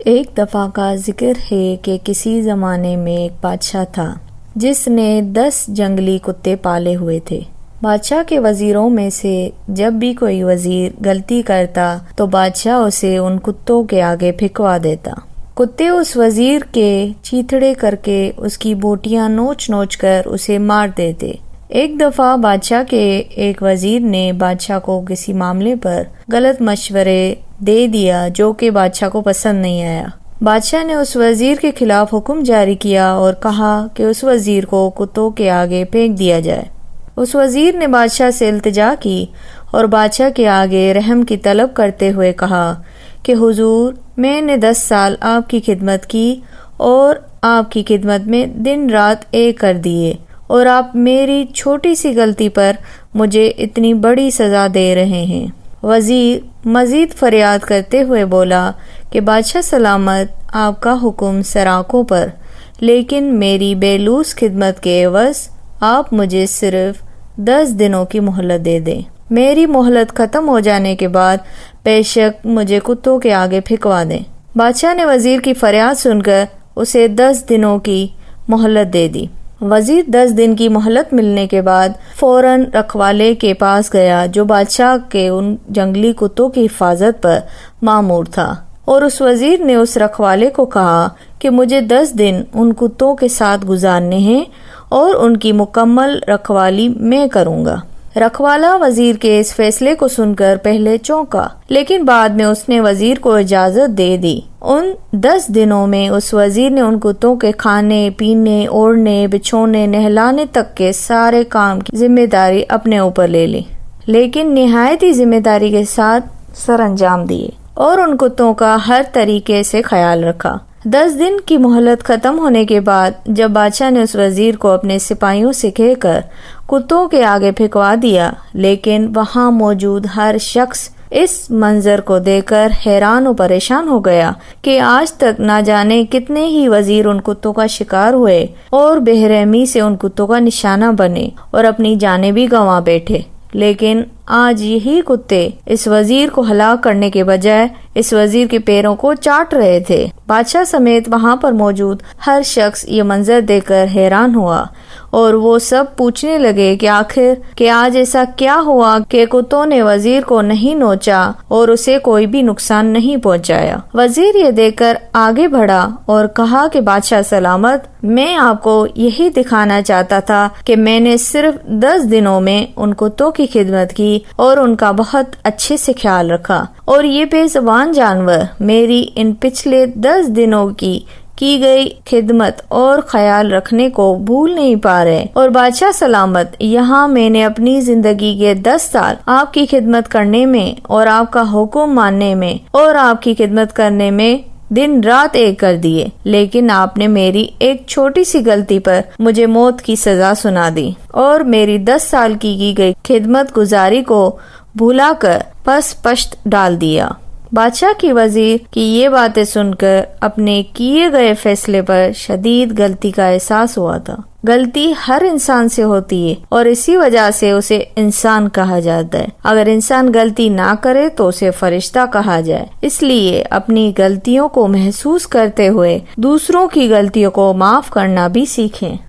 ایک دفعہ کا ذکر ہے کہ کسی زمانے میں ایک بادشاہ تھا جس نے 10 جنگلی کتے پالے ہوئے تھے۔ بادشاہ کے وزیروں میں سے جب بھی کوئی وزیر غلطی کرتا تو بادشاہ اسے ان کتوں کے آگے پھینکوا دیتا۔ کتے اس وزیر کے چیتھڑے کر کے اس کی بوٹیاں نوچ نوچ کر اسے مار دیتے۔ ایک دفعہ بادشاہ کے ایک وزیر نے بادشاہ کو کسی معاملے پر غلط مشورے دے دیا جو کہ بادشاہ کو پسند نہیں آیا۔ بادشاہ نے اس وزیر کے خلاف حکم جاری کیا اور کہا کہ اس وزیر کو کتوں کے آگے پھینک دیا جائے۔ اس وزیر نے بادشاہ سے التجا کی اور بادشاہ کے آگے رحم کی طلب کرتے ہوئے کہا کہ حضور، میں نے 10 سال آپ کی خدمت کی اور آپ کی خدمت میں دن رات ایک کر دیے، اور آپ میری چھوٹی سی غلطی پر مجھے اتنی بڑی سزا دے رہے ہیں۔ وزیر مزید فریاد کرتے ہوئے بولا کہ بادشاہ سلامت، آپ کا حکم سراکوں پر، لیکن میری بے لوث خدمت کے عوض آپ مجھے صرف 10 دنوں کی مہلت دے دیں۔ میری مہلت ختم ہو جانے کے بعد بے شک مجھے کتوں کے آگے پھینکوا دیں۔ بادشاہ نے وزیر کی فریاد سن کر اسے 10 دنوں کی مہلت دے دی۔ وزیر 10 دن کی مہلت ملنے کے بعد فوراً رکھوالے کے پاس گیا جو بادشاہ کے ان جنگلی کتوں کی حفاظت پر مامور تھا، اور اس وزیر نے اس رکھوالے کو کہا کہ مجھے 10 دن ان کتوں کے ساتھ گزارنے ہیں اور ان کی مکمل رکھوالی میں کروں گا۔ رکھوالا وزیر کے اس فیصلے کو سن کر پہلے چونکا، لیکن بعد میں اس نے وزیر کو اجازت دے دی۔ ان 10 دنوں میں اس وزیر نے ان کتوں کے کھانے پینے، اوڑھنے، بچھونے، نہلانے تک کے سارے کام کی ذمہ داری اپنے اوپر لے لی، لیکن نہایت ہی ذمہ داری کے ساتھ سر انجام دیے اور ان کتوں کا ہر طریقے سے خیال رکھا۔ 10 دن کی مہلت ختم ہونے کے بعد جب بادشاہ نے اس وزیر کو اپنے سپاہیوں سے کہہ کر کتوں کے آگے پھینکوا دیا، لیکن وہاں موجود ہر شخص اس منظر کو دیکھ کر حیران و پریشان ہو گیا کہ آج تک نہ جانے کتنے ہی وزیر ان کتوں کا شکار ہوئے اور بے رحمی سے ان کتوں کا نشانہ بنے اور اپنی جانیں بھی گنوا بیٹھے، لیکن آج یہی کتے اس وزیر کو ہلاک کرنے کے بجائے اس وزیر کے پیروں کو چاٹ رہے تھے۔ بادشاہ سمیت وہاں پر موجود ہر شخص یہ منظر دیکھ کر حیران ہوا اور وہ سب پوچھنے لگے کہ آخر کہ آج ایسا کیا ہوا کہ کتوں نے وزیر کو نہیں نوچا اور اسے کوئی بھی نقصان نہیں پہنچایا۔ وزیر یہ دیکھ کر آگے بڑھا اور کہا کہ بادشاہ سلامت، میں آپ کو یہی دکھانا چاہتا تھا کہ میں نے صرف 10 دنوں میں ان کتوں کی خدمت کی اور ان کا بہت اچھے سے خیال رکھا، اور یہ بے زبان جانور میری ان پچھلے 10 دنوں کی گئی خدمت اور خیال رکھنے کو بھول نہیں پا رہے۔ اور بادشاہ سلامت، یہاں میں نے اپنی زندگی کے 10 سال آپ کی خدمت کرنے میں اور آپ کا حکم ماننے میں اور آپ کی خدمت کرنے میں دن رات ایک کر دیے، لیکن آپ نے میری ایک چھوٹی سی غلطی پر مجھے موت کی سزا سنا دی اور میری 10 سال کی گئی خدمت گزاری کو بھولا کر پس پشت ڈال دیا۔ بادشاہ کی وزیر کی یہ باتیں سن کر اپنے کیے گئے فیصلے پر شدید غلطی کا احساس ہوا تھا۔ غلطی ہر انسان سے ہوتی ہے اور اسی وجہ سے اسے انسان کہا جاتا ہے۔ اگر انسان غلطی نہ کرے تو اسے فرشتہ کہا جائے۔ اس لیے اپنی غلطیوں کو محسوس کرتے ہوئے دوسروں کی غلطیوں کو معاف کرنا بھی سیکھیں۔